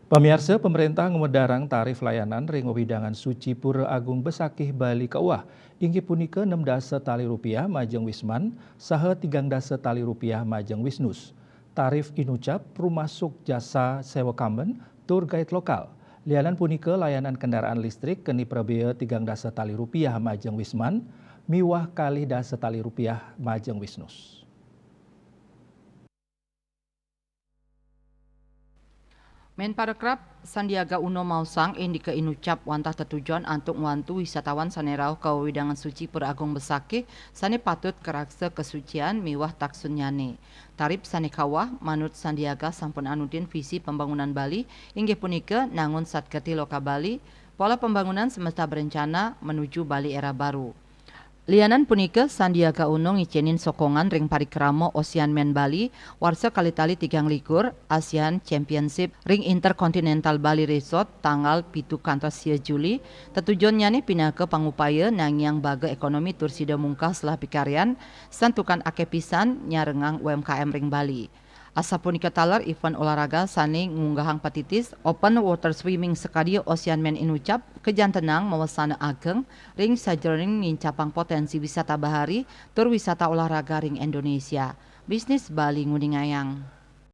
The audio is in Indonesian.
Pemirsa, pemerintah ngemedarang tarif layanan ring widangan suci Pura Agung Besakih Bali Keuah. Inggih punika 6 dasa tali rupiah majeng Wisman, saha 3 dasa tali rupiah majeng Wisnus. Tarif inucap termasuk jasa sewa kamben, tour guide lokal. Lianan punika layanan kendaraan listrik keni prabea 3 dasa tali rupiah majeng Wisman, miwah kali dasa tali rupiah majeng Wisnus. Menparekraf Sandiaga Uno Mausang indika inucap wantah tetujuan untuk wantu wisatawan sanerau ke widangan suci Pura Agung Besakih sane patut keraksa kesucian miwah taksunyane. Tarif sane kawah manut Sandiaga sampun anudin visi pembangunan Bali inggih punika nangun Satketi Loka Bali pola pembangunan semesta berencana menuju Bali era baru. Lianan punika Sandiaga Uno ngicenin sokongan ring parikramo Ocean Men Bali warsa kali-tali 3 ASEAN Championship ring Intercontinental Bali Resort tanggal 7 kantos Juli tetujuan nyane pinaka pangupaya nangyang baga ekonomi tursida mungkah selah pikaryan santukan ake pisan nyarengang UMKM ring Bali. Asa punika talar event olahraga sane ngunggahang patitis open water swimming sekadi Ocean Men inucap kejan tenang mawasana ageng ring sajroning ngincapang potensi wisata bahari tur wisata olahraga ring Indonesia. Bisnis Bali ngudingayang.